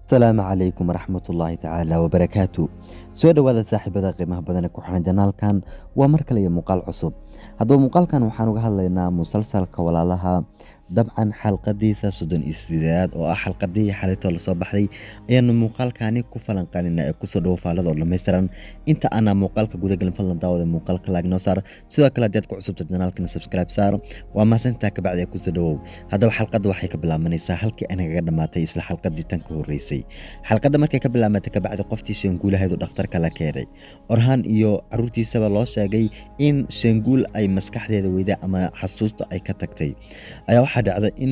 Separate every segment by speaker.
Speaker 1: السلام عليكم ورحمة الله تعالى وبركاته soo dhawaada saaxiibada qiimaha badan ee ku xiran janaalkan waa mar kale iyo muuqaal cusub haddaba muuqaalkan waxaan uga hadlaynaa musalsalka walaalaha dabcan xalqadiisa 38 oo ah xalqadii xalito la soo baxday ayaanu muuqaalkani ku falanqaynaa ee kusoo dhawo faalada oo dhammaystiran inta ana muuqaalka guda galin fadlan daawada muuqaalka like noo saar sidoo kale hadii aad ku cusubtay janaalkana subscribe saar waa maasantaa ka bacdi kusoo dhawow haddaba xalqada waxay ka bilaabanaysaa halkii anaga dhamaatay isla xalqadii tan ka horeysay xalqada markay ka bilaabatay ka bacdi qoftii shanguulahayd oo dhakhtarka la keenay orhan iyo caruurtiisaba loo sheegay in shanguul ay maskaxdeeda weyda ama xasuusta ay ka tagtay ayaa waxaa dhacday in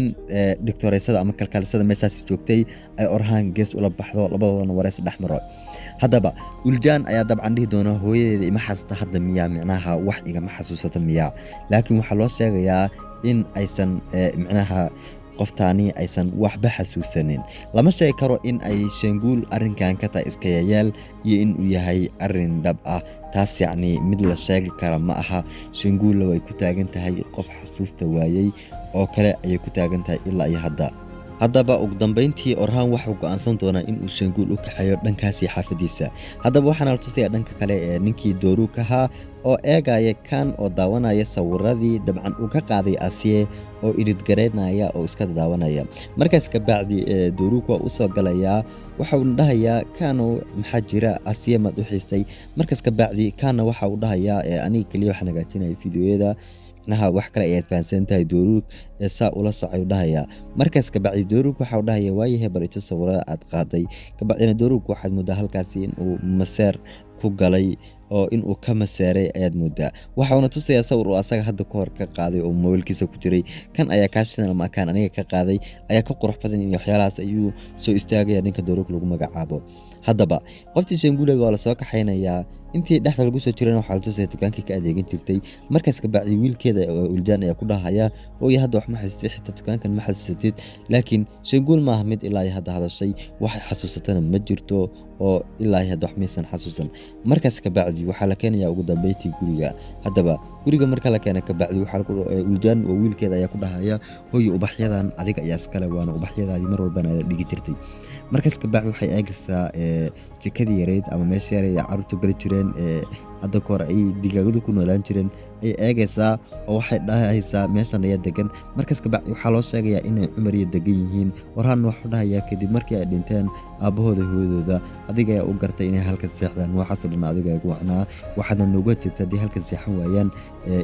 Speaker 1: doctoreysada ama kalkaalisada meeshaas joogtay ay orhan gees ula baxdo labadoodana wareys dhexmaro haddaba uljaan ayaa dabcan dhihi doona hooyadeeda ima xasuusta hadda miyaa micnaha wax igama xasuusata miyaa laakiin waxaa loo sheegayaa in aysan micnaha qoftaani aysan waxba xasuusanin lama sheegi karo in ay shanguul arrinkan ka tahay iska yayaal iyo in uu yahay arrin dhab ah taas yacni mid la sheegi kara ma aha shanguulla way ku taagan tahay qof xasuusta waayey oo kale ayay ku taagan tahay ilaa iyo hadda haddaba ugu dambeyntii orhan waxuu go'aansan doonaa in uu shanguul u kaxeeyo dhankaasi xaafadiisa haddaba waxaana la tusayaa dhanka kale ee ninkii dooruug ahaa oo eegaya kan oo daawanaya sawiradii dabcan uu ka qaaday asiye oo ididgaraynaya oo iska daawanaya markaas ka bacdi dooruug waa u soo galayaa waxa uu dhahayaa kaano maxaa jira asiye mad u xiistay markaas ka bacdi kaana waxa uu dhahayaa aniga kaliya waxaan hagaajinaya fiidiyoyada naha wax kale ayaad fahansan tahay dooruug saa ula socay dhahayaa markaas ka bacdi dooruug waxa uu dhahayaa waayahay barito sawirada aad qaaday ka bacdina dooruug waxaad moodaa halkaasi in uu maseer ku galay oo in uu ka maseeray ayaad moodaa waxauna tusayaa sawir uu asaga hadda ka hor ka qaaday oo mobilkiisa ku jiray kan ayaa kaashidan ama kaan aniga ka qaaday ayaa ka qurux badan in waxyaalahaas ayuu soo istaagaya ninka dooruug lagu magacaabo haddaba qoftii shanguuliga waa la soo kaxaynayaa intii dhexda lagu soo jirana waxaa la tusaya dukaankii ka adeegan jirtay markaas ka bacdi wiilkeeda uljaan ayaa ku dhahaya ooya hadda wax ma xasuustid xitaa dukaankan ma xasuusatid laakiin shanguul maaha mid ilaa hadda hadashay waxay xasuusatana ma jirto oo ilaa hadda wax maysan xasuusan markaas ka bacdi waxaa la keenayaa ugu dambeyntii guriga haddaba guriga marka la keena ka bacdi uljaan oo wiilkeeda ayaa ku dhahaya hooyo ubaxyadan adiga ayaa iskale waana ubaxyadaadii mar walbana dhigi jirtay markaas ka bacdi waxay eegaysaa jikadii yareyd ama meesha yareyd ay caruurtu gali jireen hadda ka hor ay digaagadu ku noolaan jireen ay eegaysaa oo waxay dhahaysaa meeshan ayaa degan markaas ka bacdi waxaa loo sheegayaa inay cumar iyo degan yihiin warhaan waxuu dhahayaa kadib markii ay dhinteen aabbahooda hooyadooda adiga ayaa u gartay inay halkan seexdaan waxaasoo dhan adiga ugu wacnaa waxaadna nooga jirta haddii halkan seexan waayaan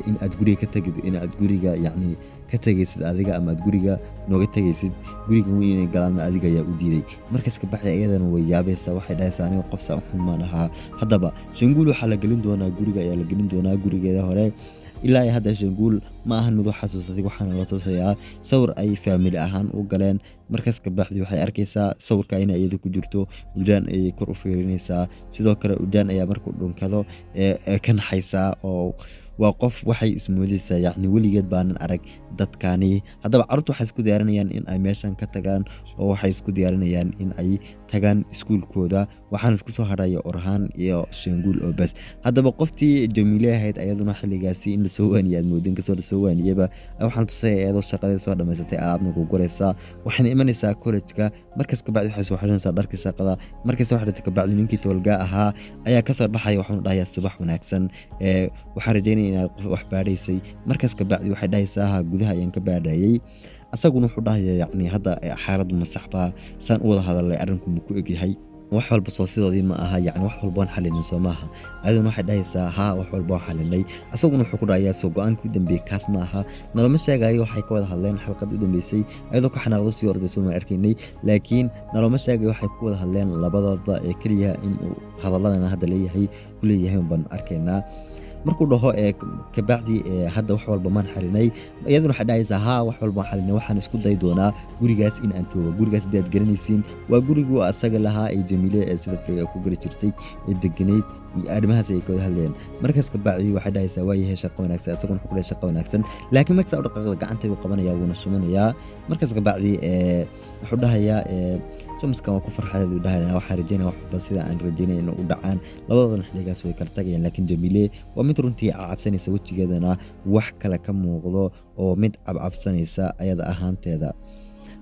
Speaker 1: in aad guriga ka tegid in aad guriga yacni ka tegaysid adiga ama aad guriga nooga tegaysid guriga weyn inay galaanna adiga ayaa u diiday markaas ka bacdi iyadana way yaabaysaa waxay dhahaysaa aniga qof saa u xun maan ahaa haddaba shanguul waxaa la gelin doonaa guriga ayaa la gelin doonaa gurigeeda hore ilaa ay hadda shanguul ma ahan mid u xasuusatay waxaana la tusayaa sawir ay faamili ahaan u galeen markaas ka bacdi waxay arkaysaa sawirka inay iyada ku jirto uljaan ayay kor u fiirinaysaa sidoo kale uljaan ayaa markuu dhunkado ka naxaysaa oo waa qof waxay ismoodaysaa yacni weligeed baanan arag dadkani haddaba carruurtu waxay isku diyaarinayaan in ay meeshan ka tagaan oo waxay isku diyaarinayaan in ay tagaan iskuulkooda waxaana isku soo hadhaya orhaan iyo shanguul oo bas haddaba qoftii jamiile ahayd ayaduna xilligaasi in lasoo waaniyay aad moodin kasoo lasoo waaniyaba waxaan tusaya iyadoo shaqadeeda soo dhammaysatay alaabna ku guraysaa waxayna imanaysaa kollejka markaas ka bacdi waxay soo xidhanaysaa dharka shaqada markay soo xidhatay ka bacdi ninkii toolgaa ahaa ayaa kasoo baxaya waxaanu dhahayaa subax wanaagsan waxaan rajaynaya inaad qof wax baadhaysay markaas ka bacdi waxay dhahaysaa gudaha ayaan ka baadhayay asaguna wuxuu dhahayaa yacni hadda xaaladdu masaxbaa saan u wada hadalay arrinku ma ku egyahay wax walba soo sidoodii ma aha yacni wax walba waan xalinin soo maaha ayaduna waxay dhahaysaa haa wax walba waan xalinay asaguna wuxuu ku dhahayaa soo go-aankii u dambeeyey kaas ma aha nalama sheegayo waxay ka wada hadleen xalqadii u dambeysay ayadoo ka xanaaqdo sii ordayso maan arkaynay laakiin nalama sheegayo waxay ku wada hadleen labadooda keliya in uu hadaladana hadda leeyahay ku leeyahay baan arkaynaa markuu dhaho ka bacdi hadda wax walba maan xalinay iyaduna waxay dhahaysaa haa wax walba waan xalinay waxaan isku day doonaa gurigaas in aan joogo gurigaas hadii aad garanaysiin waa gurigii asaga lahaa ee jamiile ee sida friga ku geli jirtay ee deganayd arrimahaas ay ka wada hadlayaan markaas ka bacdi waxay dhahaysaa waa yahay shaqo wanaagsan asaguna wuxuu ku dhahay shaqo wanaagsan laakiin markaas u dhaqaaqda gacanta ayuu qabanayaa wuuna sumanayaa markaas ka bacdi wuxuu dhahayaa shamskan waa ku farxadeed uu dhahayaa waxaan rajaynaya waxba sida aan rajaynay inay u dhacaan labadoodana xilligaas way kala tagayaan laakiin jamiile waa mid runtii cabsanaysa wejigeedana wax kale ka muuqdo oo mid cabsanaysa ayada ahaanteeda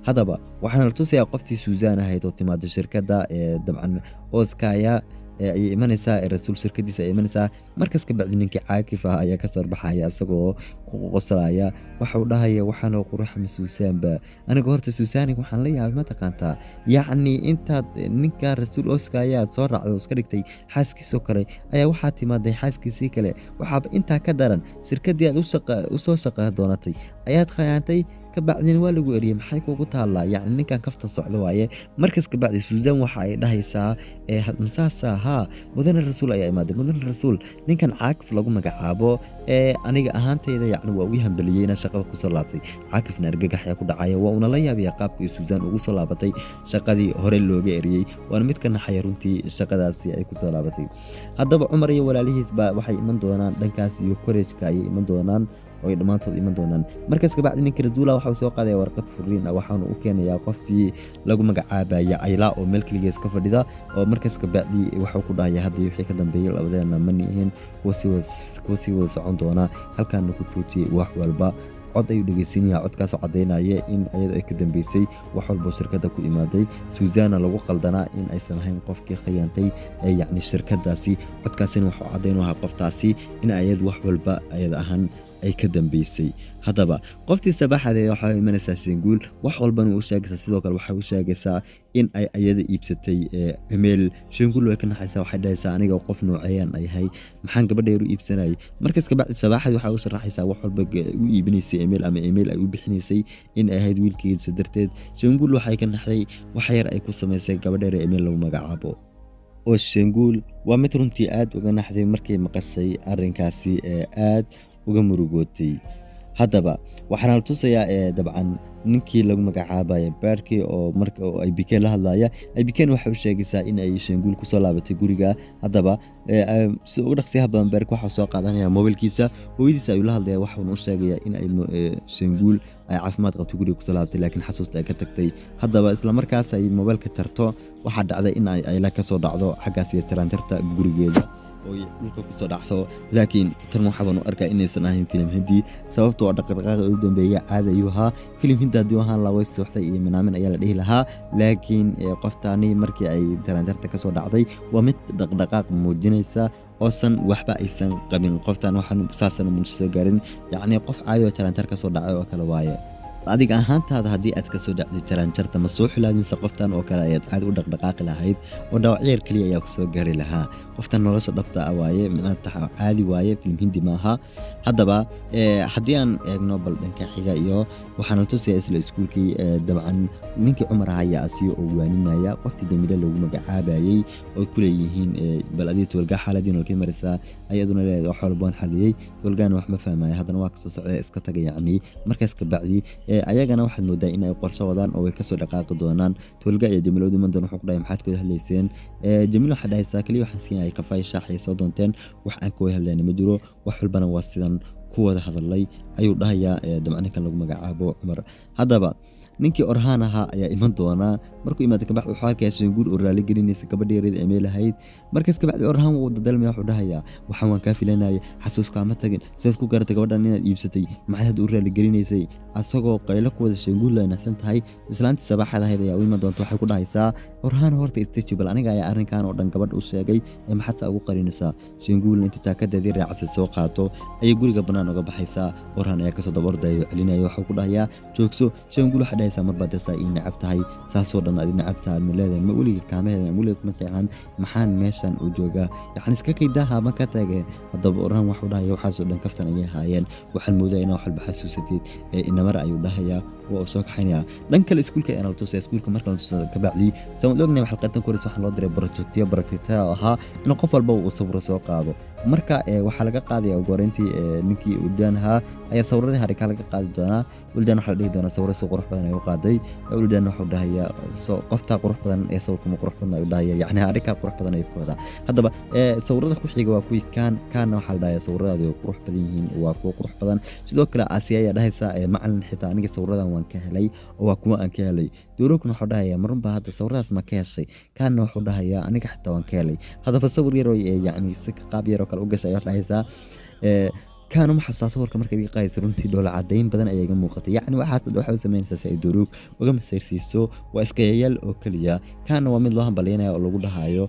Speaker 1: haddaba waxaana la tusayaa qoftii Susan ahayd oo timaada shirkadda dabcan Oskaya ayay imanaysaa rasuul shirkadiisa ay imanaysaa markaas ka bacdi ninkii caakif ah ayaa ka soo baxaya isagoo ku qosolaya waxa uu dhahaya waxaan oo qurux ma Susan ba aniga horta Susan waxaan la yaabay ma taqaantaa yacni intaad ninka rasuul Oskaya soo raacday iska dhigtay xaaskiisoo kale ayaa waxaa timaaday xaaskiisii kale waxaaba intaa ka daran shirkadii aad u soo shaqo doonatay ayaad khiyaantay kabacdina waa lagu eriyay maxay kugu taallaa yacni ninkan kafta socdo waaye markaas kabacdi Susan waxa ay dhahaysaa masaasa haa mudane rasuul ayaa imaaday mudane rasuul ninkan caakif lagu magacaabo aniga ahaantayda yacni waa ugu hambaliyay inaan shaqada ku soo laabtay caakifna argagax ayaa ku dhacaya waa una la yaabaya qaabkii Susan ugu soo laabatay shaqadii hore looga eriyay waana mid ka naxaya runtii shaqadaasi ay ku soo laabatay haddaba Cumar iyo walaalihiis baa waxay iman doonaan dhankaas iyo college-ka ayay iman doonaan oo ay dhamaantood iman doonaan markaas ka bacdi ninkii rasuula waxa uu soo qaaday warqad furiin ah waxaanu u keenayaa qoftii lagu magacaabaya Ayla oo meel kaligees ka fadhida oo markaas ka bacdi waxa ku dhahaya hadii wixii ka dambeeyay labadeena ma nihiin kuwa sii wada socon doona halkaan ku joojiyay wax walba cod ayuu dhageysanaya codkaas oo cadeynaya in ayada ay ka dambeysay wax walba shirkadda ku imaaday Susan lagu qaldanaa in aysan ahayn qofkii khiyaantay yacni shirkadaasi codkaasina waxa uu cadeynayaa qoftaasi in ayad wax walba ayada ahaan ay ka dambeysay haddaba qoftii sabaxadeed waxa ay imanaysaa Shinguul wax walbana uu sheegaysaa sidoo kale waxa uu sheegaysaa in ay ayada iibsatay email Shinguul way ka naxaysaa waxay dhahaysaa aniga qof nooceeyaan ayahay maxaan gabadheeru iibsanay markaas ka bacdi sabaxadeed waxa uu sharaxaysaa wax walba u iibinaysay email ama email ay u bixinaysay in ay ahayd wiilkiisa darteed Shinguul waxay ka naxday wax yar ay ku samaysay gabadheer email lagu magacaabo oo Shinguul waa mid runtii aad uga naxday markay maqashay arrinkaasi aad uga murugootay haddaba waxaana la tusayaa dabcan ninkii lagu magacaabay Barkey oo marka ay bikeen la hadlaya ay bikeen waxa uu sheegaysaa in ay Shinguul ku soo laabatay guriga haddaba sida ugu dhaqsiyaha badan Barkey waxa soo qaadanaya mobilkiisa hooyadiisa ayuu la hadlaya waxa uu sheegayaa in ay Shinguul ay caafimaad qabto guriga ku soo laabatay laakiin xasuusta ay ka tagtay haddaba isla markaas ay mobilka tarto waxa dhacday in ay Ayla ka soo dhacdo xaggaas iyo tiraantirta gurigeeda oo dhulka ku soo dhacdo laakiin tan waxaan u arkaa inaysan ahayn film hindi sababtoo dhaqdhaqaaqa ugu dambeeyay caadi ayuu ahaa film hindi hadii ahaan la way sooxday iyo manaamin ayaa la dhihi lahaa laakiin qoftaani markii ay tiraantirta ka soo dhacday waa mid dhaqdhaqaaq muujinaysa oosan waxba aysan qabin qoftaan waxaan saasan u soo gaarin yacni qof caadi oo tiraantir ka soo dhacay oo kale waaye adiga ahaantaada hadii aad ka soo dhacday tiraantirta ma soo xilaadinsa qoftan oo kale ayaad caadi u dhaqdhaqaaqi lahayd oo dhaawacyar kaliya ayaa ku soo gaari lahaa qoftan nolosha dhabta ah waaye macnaha caadi waaye film hindi maaha haddaba haddii aan eegno bal dhanka xiga iyo waxaan la tusayaa isla iskuulkii dabcan ninkii Cumar ayaa asiyo oo waaninaya qoftii Jamila lagu magacaabayay oo ku leeyihiin bal adii toolga xaaladii oo maraysa ayaduna leedahay wax walba aan xaliyay toolgaan wax ma fahmay haddana waa ka soo socday iska tagay yacni markaas ka bacdi ayagana waxaad moodaa in ay qorshe wadaan oo way ka soo dhaqaaqi doonaan toolga iyo Jamiladu mandan wuxuu ku dhahay maxaad ku hadlayseen Jamila waxa dhahaysaa kaliya waxaan siinay kafay shaaxay soo doonteen wax aan ku hadlayna ma jiro wax walbana waa sidan ku wada hadalay ayuu dhahayaa dabcan lagu magacaabo Cumar haddaba ninkii Orhaan ahaa ayaa iman doona markuu imaado ka baxdo waxa arkay Shinguul oo raali gelinaysa gabadheereed email ahayd markaas ka bacdi Orhaan wuu dadalmay wuxuu dhahayaa waxaan waan ka filanayay xasuuska ma tagin sidoo ku gaartay gabadhan inaad iibsatay maxaad u raali gelinaysay asagoo qaylo ku wada Shinguul la naxsan tahay islaantii sabaxada ahayd ayaa u iman doonta waxay ku dhahaysaa Orhaan horta istijibal aniga ayaa arrinkan oo dhan gabadh u sheegay maxaad ugu qarinaysaa Shinguul inta jaakadeedii raacay soo qaato ay guriga banaan uga baxaysaa Orhaan ayaa ka soo dabardayo celinaya waxa ku dhahayaa joogso Shinguul waxa dhahaysaa mar baad saa in nacab tahay saasoo dhan aad nacabtaa ma leedahay ma waliga kaameeda ma waliga ma fiican maxaan meeshan u joogaa yacni iska kaydaha ma ka tagay haddaba Orhaan waxa uu dhahayaa waxaasoo dhan kaftan ayay haayeen waxaan moodaa inaa wax walba xasuusatid inamar ayuu dhahayaa oo soo kaxaynaya dhan kale iskuulka ayaan la tusay iskuulka marka la tusay ka bacdi soo ognahay xalqadan koris waxaan loo diray projectiyo ahaa in qof walba uu sawir soo qaado marka waxa laga qaadaya go'aarintii ninkii Uldanaha ayaa sawirada harika laga qaadi doonaa Uldan waxa la dhihi doonaa sawir soo qurux badan ay u qaaday Uldan waxa uu dhahayaa soo qofta qurux badan ee sawirka qurux badan ay u dhahayaa yacni harika qurux badan ay ku wada haddaba sawirada ku xiga waa kuwii kan waxa la dhahayaa sawirada qurux badan yihiin waa kuwa qurux badan sidoo kale Aasiya ayaa dhahaysaa macallin xitaa aniga sawiradan waan ka helay oo waa kuwa aan ka helay doorokuna waxa dhahayaa marunba hadda sawiradaas ma ka heshay kana waxa dhahayaa aniga xitaa waan ka helay haddaba sawir yar oo yacni si qaab yar oo kale u gashay waxa dhahaysaa kaana ma xasuusta sawirka marka iga qaadaysa runtii dhoola cadayn badan ayaa iga muuqatay yacni waxaas waxa uu sameynaysaa si ay Duruug uga masayrsiiso waa iska yayaal oo kaliya kaana waa mid loo hambalyeynaya oo lagu dhahayo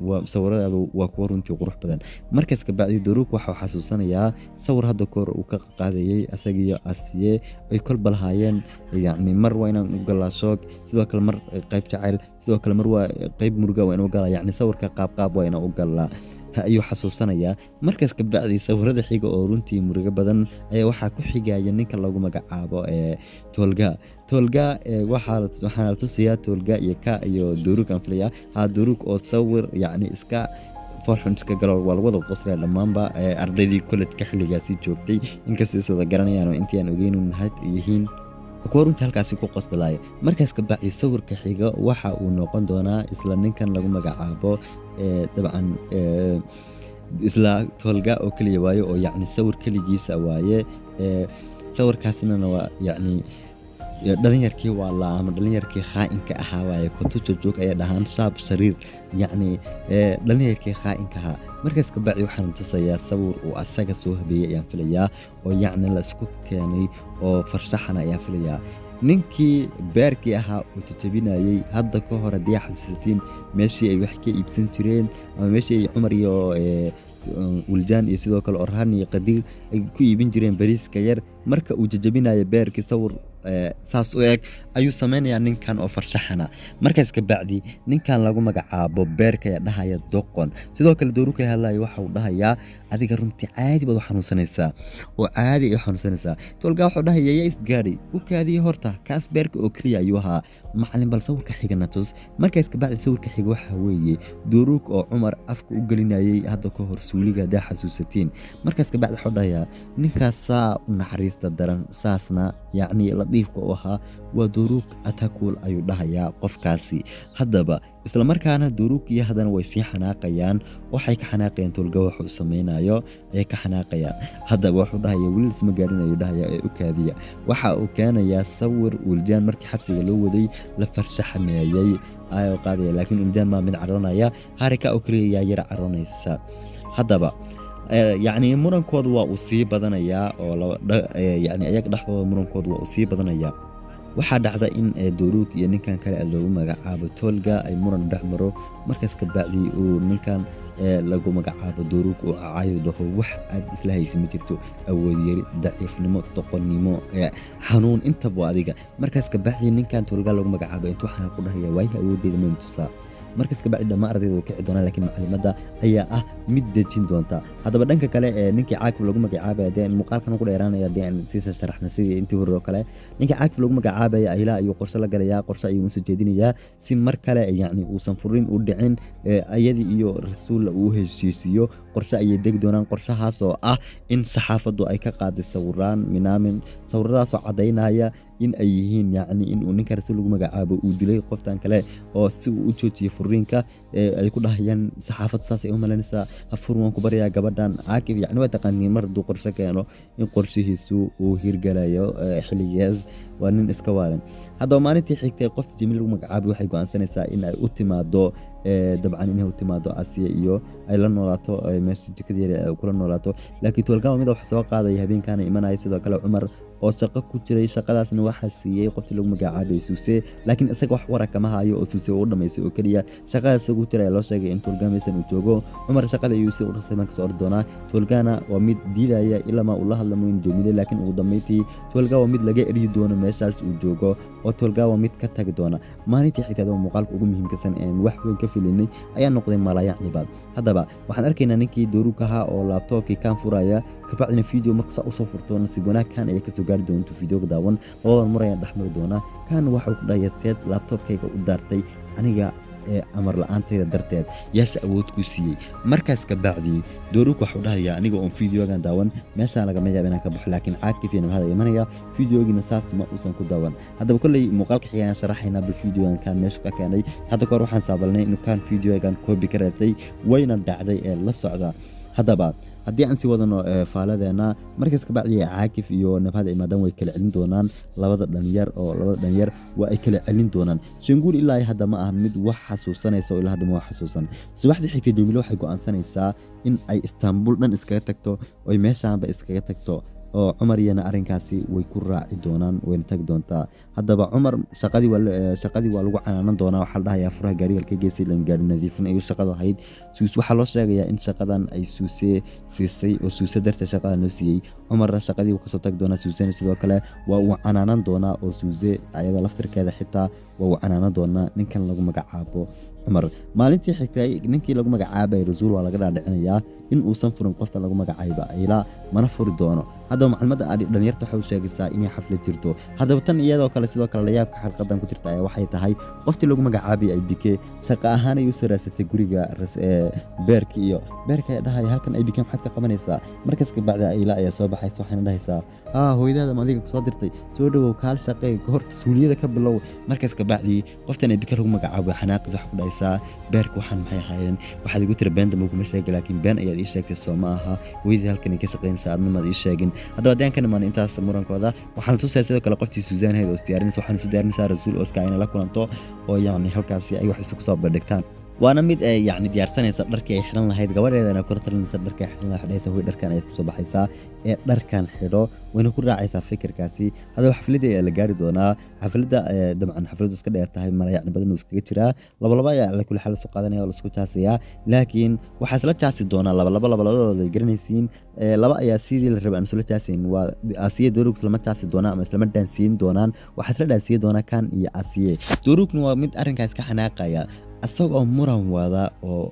Speaker 1: waa sawiradaadu waa kuwa runtii qurux badan markaas ka bacdi Duruug waxa uu xasuusanayaa sawir hadda koor uu ka qaadayay asagiyo Asiye ay kol balhaayeen yacni mar waa inaan u galaa shoog sidoo kale mar qayb jacayl sidoo kale mar waa qayb muruga waa inuu galaa yacni sawirka qaab waa inuu u galaa ayuu xasuusanayaa markaas ka bacdi sawirada xiga oo runtii muruga badan ayaa waxa ku xigaya ninka lagu magacaabo Tolga waxaa la tusiyaa Tolga iyo ka iyo Duruug aan filaya Duruug oo sawir yacni iska farxun iska galo waa wada qosla dhamaanba ardaydii college-ka xilligaasi joogtay inkastoo soo garanayaan intii aan ogeyn had yihiin kuwa runtii halkaasi ku qoslay markaas ka bacdi sawirka xiga waxa uu noqon doonaa isla ninkan lagu magacaabo dabcan isla Tolga oo kaliya waayo oo yacni sawir kaligiisa waaye sawirkaasina waa yacni dhalinyarkii waa la ama dhalinyarkii khaa'inka ahaa waaye kutujo joog ayaa dhahaan shaab shariir yacni dhalinyarkii khaa'inka ahaa markaas ka bacdi waxaan tusayaa sawir uu asaga soo habeeyay ayaan filayaa oo yacni la isku keenay oo farshaxana ayaan filayaa ninkii beerkii ahaa uu jajabinayay hadda ka hor haddii xasuusatiin meeshii ay wax ka iibsan jireen ama meeshii ay Cumar iyo Wuljaan iyo sidoo kale Orhan iyo Qadiir ay ku iibin jireen bariiska yar marka uu jajabinayo beerkii sawir saas u eg ayuu sameynaya ninkan oo farshaxana markaas ka bacdi ninkan lagu magacaabo beerka ee dhahaya doqon sidoo kale Duruug ka hadlayo waxa uu dhahayaa adiga runtii caadi baad u xanuunsanaysaa oo caadi u xanuunsanaysaa Tolga wuxuu dhahayaa isgaari u kaadiyo horta kaas beerka oo kaliya ayuu ahaa macallin bal sawirka xigana tus markaas ka bacdi sawirka xiga waxa weeye Duruug oo Cumar afka u gelinayay hadda ka hor suuliga daa xasuusatiin markaas ka bacdi wuxuu dhahayaa ninkaas u naxariista daran saasna yacni ladiifka u ahaa waa Duruug atakul ayuu dhahayaa qofkaasi haddaba isla markaana Duruug iyo hadana way sii xanaaqayaan waxay ka xanaaqayaan Tolga wuxuu sameynayo ay ka xanaaqayaan haddaba wuxuu dhahayaa wiil isma gaarinayo dhahayaa u kaadiya waxa uu keenayaa sawir Wuljaan markii xabsiga loo waday la farshaxmeeyay ayuu qaadaya laakiin Wuljaan ma mid caroonaya harika oo kaliya yar caroonaysa haddaba يعني مرنكود وأصيب بدنا يا ولا يعني أيق دحوا مرنكود وأصيب بدنا يا waxaa dhacda in Duruug iyo ninkan kale lagu magacaabo Tolga ay muran dhaxmaro markaas ka bacdi uu ninkan lagu magacaabo Duruug oo caayado wax aad isla haysan ma jirto awood yari daciifnimo toqonnimo xanuun inta boo adiga markaas ka bacdi ninkan Tolga lagu magacaabo intuu xana ku dhahayaa way awoodeeda ma intusaa markaas ka bacdi dhama ardaydu ka cidona laakiin macluumaadda ayaa mid dejin doonta hadaba dhanka kale ninkii caaqib lagu magacaabay deen muuqaalkan ku dheeraanaya deen si sharaxna sidii intii hore kale ninkii caaqib lagu magacaabay ayla ayuu qorshe la galaya qorshe ayuu soo jeedinayaa si mar kale yacni uu san furin u dhicin ayadii iyo rasuul uu heshiisiyo qorshe ay deg doonaan qorshahaas oo in saxaafadu ay ka qaadi sawiraan minaamin sawiradaas oo cadeynaya in ay yihiin yacni in uu ninka rasuul lagu magacaabo uu dilay qoftan kale oo si uu u joojiyo furiinka ay ku dhahayaan saxaafad saas ay u malanaysaa afurwan ku bariya gabadhan caaqib yacni waa taqaaniin mar duu qorshe keeno in qorshihiisu uu hirgalayo xilligaas waa nin iska waalan haddaba maalintii xigtay qofta Jamiil lagu magacaabay waxay go'aansanaysaa in ay u timaado dabcan inay u timaado Asiya iyo ay la noolaato meesha jikada kula noolaato laakiin Tolga mid wax soo qaaday habeenkan imanay sidoo kale Cumar oo shaqo ku jiray shaqadaasna waxa siiyay qoftii lagu magacaabay Suuse laakiin isaga wax waraka ma hayo oo Suuse uu dhameysay oo kaliya shaqadaas ugu jiray loo sheegay in Tolga meeshan uu joogo Cumar shaqada ayuu si u dhaqsay markii soo ordoona Tolgana waa mid diidaya ilaa ma uu la hadlamo in Jamiil laakiin ugu dambeyntii Tolga waa mid laga eri doono meeshaas uu joogo oo Tolga waa mid ka tagi doona maalintii xigtay oo muuqaalka ugu muhiimsan ee wax weyn ka filinay ayaa noqday malaayacni baad haddaba waxaan arkaynaa ninkii Duruug ahaa oo laptopkii kan furaya ka bacdina video markaa u soo furto nasiib wanaagkan ay ka soo gaari doonto video daawan labadan mar ayaan dhaxmari doona kan waxa uu dhahay seed laptopkayga u daartay aniga amar la'aantayda darteed yaas awood ku siiyay markaas ka bacdi Duruug waxa uu dhahayaa aniga oo videogan daawan meesha laga ma yaabina ka baxo laakiin caaqifina hada imanaya videogina saas ma uusan ku daawan haddaba kulay muuqaalka xigeen sharaxayna bil videogan kan meesha ka keenay hadda kor waxaan saadalnay inuu kan videogan copy ka reebtay wayna dhacday ee la socda haddaba haddii aan sii wadano faaladeena markaas ka bacdi caakif iyo nabhad ay maadaama way kala celin doonaan labada dhalinyar waa ay kala celin doonaan shanguul ilaa hadda ma aha mid wax xasuusanaysa oo ilaa hadda ma wax xasuusan subaxdii xigtay Jamila waxay go'aansanaysaa in ay Istanbul dhan iskaga tagto oo ay meeshaanba iskaga tagto oo Cumar iyana arrinkaasi way ku raaci doonaan wayna tagi doontaa haddaba Cumar shaqadii waa lagu canaanan doonaa waxaa la dhahayaa furaha gaariga ka geysay lan gaari nadiifin ay shaqada ahayd suus waxaa loo sheegayaa in shaqadan ay suuse siisay oo suuse darteed shaqadan loo siiyey Cumar shaqadii uu kasoo tagi doonaa suusena sidoo kale waa uu canaanan doonaa oo suuse ayada laftirkeeda xitaa waa uu canaanan doonaa ninkan lagu magacaabo Cumar maalintii xigtay ninkii lagu magacaabay Rasuul waa laga dhaadhicinayaa in uusan furin qofta lagu magacaabo ayla mana furi doono haddaba macluumaadda dhalinyarta waxa uu sheegaysaa inay xaflad jirto haddaba tan iyadoo kale sidoo kale la yaabka xalqadan ku jirta ayaa waxay tahay qoftii lagu magacaabay ay bike shaqa ahaan ay u soo raasatay guriga beerka ay dhahay halkan ay bike maxaad ka qabanaysaa markaas ka bacda ayla ayaa soo baxaysa waxayna dhahaysaa hooyadaada ma adiga soo dirtay soo dhawow kaal shaqee horta suuliyada ka bilow markaas ka bacdi qoftan ay bike lagu magacaabo xanaaqis wax ku dhaysaa beerka waxaan maxay ahaayeen waxaad igu tiri beenta ma kuma sheegay laakiin been ayaad ii sheegtay soo ma aha hooyadii halkan ay ka shaqaynaysaa adna maad ii sheegin haddaba haddaan ka nimaano intaas murankooda waxaan la tusayaa sidoo kale qoftii Suuzaan ahayd oo isdiyaarinaysa waxaan isu diyaarinaysaa Rasuul Oscar inay la kulanto oo yacni halkaasi ay wax isugu soo bandhigtaan waana mid ay yacni diyaarsanaysa dharkii ay xidhan lahayd gabadheedana ku talinaysa dharkii ay xidhan lahayd dhaysa way dharkan ay ku soo baxaysaa ee dharkan xidho wayna ku raacaysaa fikirkaasi haddaba xafladda ayaa la gaari doonaa xafladda dabcan xafladdu iska dheer tahay mara yacni badan uu iskaga jiraa laba ayaa la kula xal soo qaadanaya oo la isku jaasayaa laakiin waxaa isla jaasi doonaa labadooda ay garanaysiin laba ayaa sidii la rabay aan isla jaasayn waa Asiye Durug lama jaasi doonaa ama islama dhaansiin doonaan waxaa isla dhaansiin doonaa kan iyo Asiye Durugna waa mid arrinkaas ka xanaaqaya asagoo muran wada oo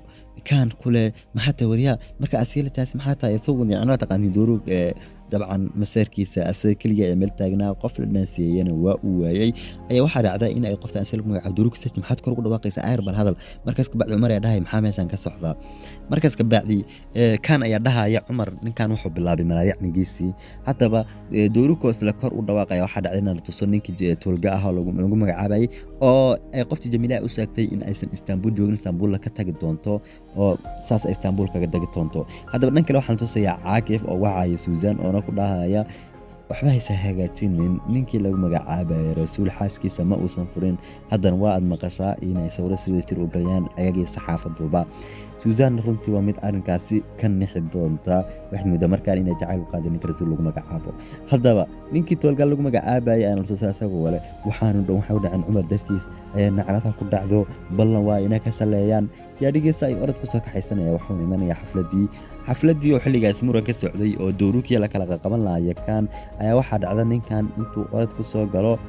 Speaker 1: kan kule maxaa wariya marka Asiye la jaasi maxaa tahay isagoo yacni taqaaniin Durug dabcan masaarkiisa asaga kaliya ee meel taagnaa qof la dhaansiiyayna waa uu waayay ayaa waxaa dhacday in ay qofta asal magaca Durug Sach maxaad kor ugu dhawaaqaysaa ayr bal hadal markaas ka bacdi Cumar ayaa dhahay maxaa meeshan ka socda markaas ka bacdi kan ayaa dhahaya Cumar ninkan wuxuu bilaabay malaayicnigiisii haddaba Durug isla kor u dhawaaqaya waxaa dhacday in la tuso ninkii toolga ah oo lagu magacaabay oo ay qoftii Jamila u sheegtay in aysan Istanbul joogin Istanbul la ka tagi doonto oo saas Istanbul kaga dagi doonto haddaba dhanka kale waxaan tusayaa Caakif oo wacaya Suuzaan oo ku dhahaya waxba haysa hagaajinin ninkii lagu magacaabay Rasuul xaaskiisa ma uusan furin haddana waa aad maqashaa inay sawiro sida jir u galayaan ayagii saxaafaduba Suuzaan runtii waa mid arrinkaasi ka nixi doonta waxay muddo markaan inay jacayl u qaadeen ninka Rasuul lagu magacaabo haddaba ninkii toolga lagu magacaabay aan la soo asagoo wale waxaanu dhacin Cumar dartiis nacrada ku dhacdo ballan waa inay ka shaleeyaan yaadhigiisa ay orod ku soo kaxaysanaya wuxuu imanaya xafladii oo xilligaas muran ka socday oo Durukiya la kala qaban lahaay kan ayaa waxaa dhacda ninkan intuu orod ku soo galo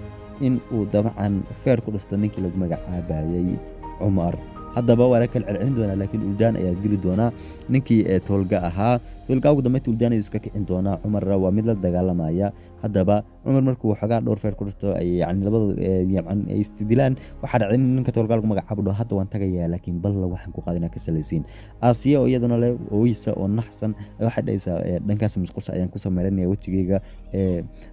Speaker 1: in uu dabcan feer ku dhufto ninkii lagu magacaabayay Cumar haddaba waa la kala celcelin doonaa laakiin Uldaan ayaa dili doonaa ninkii toolga ahaa toolga ugu dambeyntii Uldaan ayuu iska kicin doonaa Cumar waa mid la dagaalamaya haddaba Cumar markuu xogaa dhowr feer ku dhufto ay yacni labadooda ay istidilaan waxaa dhacday in ninka toolga lagu magacaabo hadda waan tagayaa laakiin balla waxaan ku qaadinaa ka salaysiin Asiye oo iyaduna leh ooyisa oo naxsan waxay dhaysaa dhankaas musqusha ayaan ku sameeynaya wajigayga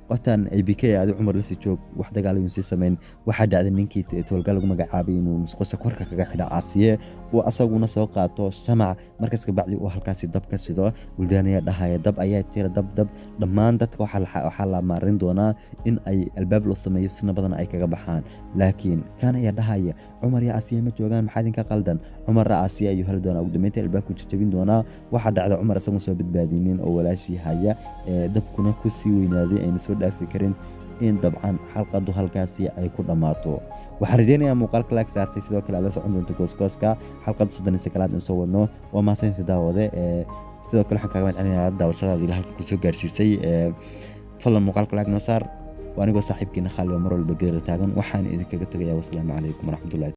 Speaker 1: qoftan ay bike aad Cumar la sii joog wax dagaal ayuu sii sameyn waxaa dhacday ninkii toolga lagu magacaabay inuu musqusha korka kaga xidha Asiye oo asaguna soo qaato samac markaas ka bacdi uu halkaasi dab ka shido Uldaan ayaa dhahaya dab ayaa jira dab dhammaan dadka waxaa la maarin doonaa in ay albaab loo sameeyo sina badan ay kaga baxaan laakiin kan ayaa dhahaya Cumar iyo Asiye ma joogaan maxaa idinka qaldan Cumar Asiye ayuu heli doonaa ugu dambeyntii albaabku jajabin doonaa waxaa dhacda Cumar asagoo soo badbaadinin oo walaashii haya dabkuna ku sii weynaaday ayna soo dhaafi karin in dabcan xalqadu halkaasi ay ku dhamaato waxaan rajaynayaa muuqaalka laag saartay sidoo kale aad la socon doonto gooskooska xalqada 39 in soo wadno waa maasanti daawade sidoo kale waxaan kaaga mahadcelinayaa daawashadaada ilaa halka ku soo gaarsiisay fadlan muuqaalka laag noo saar waa anigoo saaxiibkiina Khalid oo mar walba geer taagan waxaan idinkaga tagayaa wassalaamu calaykum waraxmatullaahi